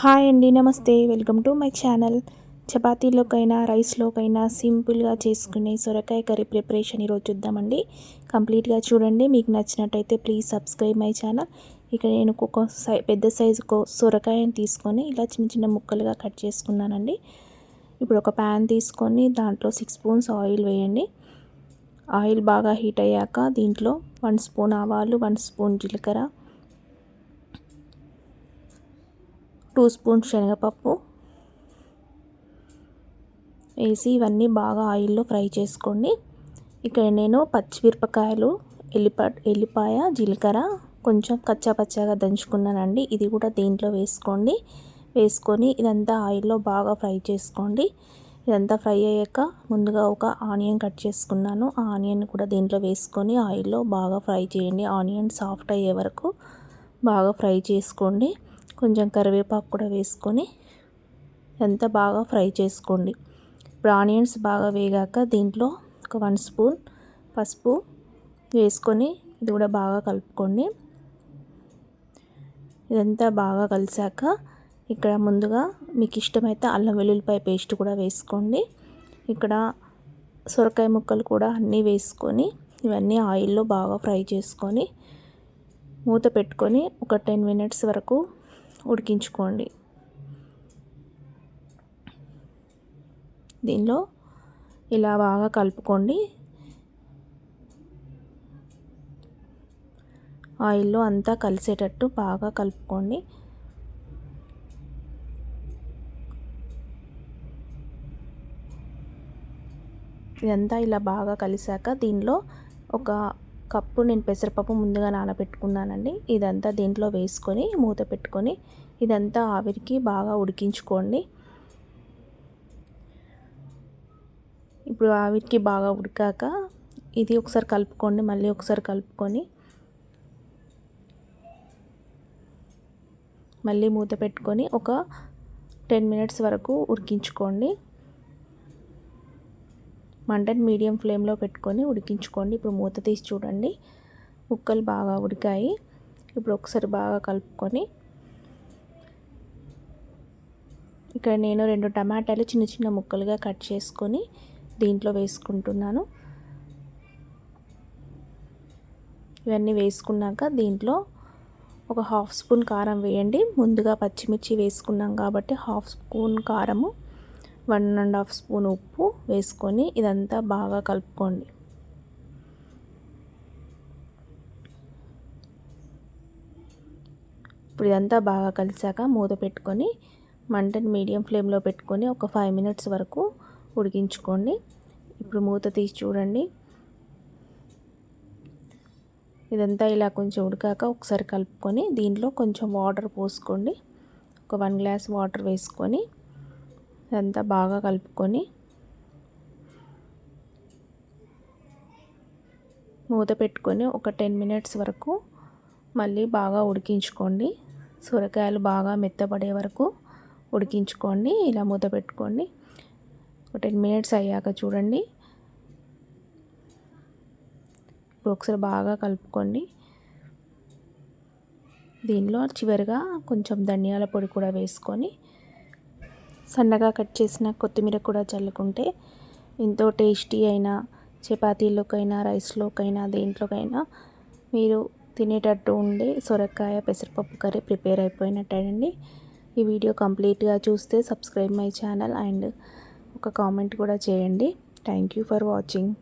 Hi అండి, నమస్తే. Welcome to my channel. చపాతీలోకైనా రైస్లోకైనా సింపుల్గా చేసుకునే సొరకాయ కర్రీ ప్రిపరేషన్ ఈరోజు చూద్దామండి. కంప్లీట్గా చూడండి. మీకు నచ్చినట్టయితే ప్లీజ్ సబ్స్క్రైబ్ మై ఛానల్. ఇక నేను ఒక పెద్ద సైజు సొరకాయని తీసుకొని ఇలా చిన్న చిన్న ముక్కలుగా కట్ చేసుకున్నానండి. ఇప్పుడు ఒక ప్యాన్ తీసుకొని దాంట్లో 6 స్పూన్స్ ఆయిల్ వేయండి. ఆయిల్ బాగా హీట్ అయ్యాక దీంట్లో 1 స్పూన్ ఆవాలు, 1 స్పూన్ జీలకర్ర, 2 స్పూన్స్ శనగపప్పు వేసి ఇవన్నీ బాగా ఆయిల్లో ఫ్రై చేసుకోండి. ఇక్కడ నేను పచ్చిమిరపకాయలు, ఎల్లిపాయ, జీలకర్ర కొంచెం కచ్చాపచ్చాగా దంచుకున్నానండి. ఇది కూడా దీంట్లో వేసుకొని ఇదంతా ఆయిల్లో బాగా ఫ్రై చేసుకోండి. ఇదంతా ఫ్రై అయ్యాక ముందుగా ఒక ఆనియన్ కట్ చేసుకున్నాను. ఆ ఆనియన్ కూడా దీంట్లో వేసుకొని ఆయిల్లో బాగా ఫ్రై చేయండి. ఆనియన్ సాఫ్ట్ అయ్యే వరకు బాగా ఫ్రై చేసుకోండి. కొంచెం కరివేపాకు కూడా వేసుకొని ఎంత బాగా ఫ్రై చేసుకోండి. ఇప్పుడు ఆనియన్స్ బాగా వేగాక దీంట్లో ఒక 1 స్పూన్ పసుపు వేసుకొని ఇది కూడా బాగా కలుపుకోండి. ఇదంతా బాగా కలిసాక ఇక్కడ ముందుగా మీకు ఇష్టమైతే అల్లం వెల్లుల్లిపాయ పేస్ట్ కూడా వేసుకోండి. ఇక్కడ సొరకాయ ముక్కలు కూడా అన్నీ వేసుకొని ఇవన్నీ ఆయిల్లో బాగా ఫ్రై చేసుకొని మూత పెట్టుకొని ఒక 10 మినిట్స్ వరకు ఉడికించుకోండి. దీనిలో ఇలా బాగా కలుపుకోండి. ఆయిల్లో అంతా కలిసేటట్టు బాగా కలుపుకోండి. ఇదంతా ఇలా బాగా కలిసాక దీనిలో ఒక కప్పు నేను పెసరపప్పు ముందుగా నానబెట్టుకున్నానండి. ఇదంతా దీంట్లో వేసుకొని మూత పెట్టుకొని ఇదంతా ఆవిరికి బాగా ఉడికించుకోండి. ఇప్పుడు ఆవిరికి బాగా ఉడికాక ఇది ఒకసారి కలుపుకోండి. మళ్ళీ ఒకసారి కలుపుకొని మళ్ళీ మూత పెట్టుకొని ఒక 10 మినిట్స్ వరకు ఉడికించుకోండి. మంటని మీడియం ఫ్లేమ్లో పెట్టుకొని ఉడికించుకోండి. ఇప్పుడు మూత తీసి చూడండి, ముక్కలు బాగా ఉడికాయి. ఇప్పుడు ఒకసారి బాగా కలుపుకొని ఇక్కడ నేను 2 టమాటాలు చిన్న చిన్న ముక్కలుగా కట్ చేసుకొని దీంట్లో వేసుకుంటున్నాను. ఇవన్నీ వేసుకున్నాక దీంట్లో ఒక 1/2 స్పూన్ కారం వేయండి. ముందుగా పచ్చిమిర్చి వేసుకున్నాం కాబట్టి 1/2 స్పూన్ కారము, 1½ స్పూన్ ఉప్పు వేసుకొని ఇదంతా బాగా కలుపుకోండి. ఇప్పుడు ఇదంతా బాగా కలిసాక మూత పెట్టుకొని మంటని మీడియం ఫ్లేమ్లో పెట్టుకొని ఒక 5 మినిట్స్ వరకు ఉడికించుకోండి. ఇప్పుడు మూత తీసి చూడండి, ఇదంతా ఇలా కొంచెం ఉడికాక ఒకసారి కలుపుకొని దీంట్లో కొంచెం వాటర్ పోసుకోండి. ఒక 1 గ్లాస్ వాటర్ వేసుకొని ఇదంతా బాగా కలుపుకొని మూత పెట్టుకొని ఒక 10 మినిట్స్ వరకు మళ్ళీ బాగా ఉడికించుకోండి. సొరకాయలు బాగా మెత్తబడే వరకు ఉడికించుకోండి. ఇలా మూత పెట్టుకోండి. ఒక 10 మినిట్స్ అయ్యాక చూడండి, ఇప్పుడు ఒకసారి బాగా కలుపుకోండి. దీనిలో చివరిగా కొంచెం ధనియాల పొడి కూడా వేసుకొని సన్నగా కట్ చేసిన కొత్తిమీర కూడా చల్లుకుంటే ఎంతో టేస్టీ అయిన చపాతీలోకైనా రైస్లోకైనా దేంట్లోకైనా మీరు తినేటట్టు ఉండే సొరకాయ పెసరపప్పు కర్రీ ప్రిపేర్ అయిపోయినట్టేనండి. ఈ వీడియో కంప్లీట్గా చూస్తే సబ్స్క్రైబ్ మై ఛానల్ అండ్ ఒక కామెంట్ కూడా చేయండి. Thank you for watching.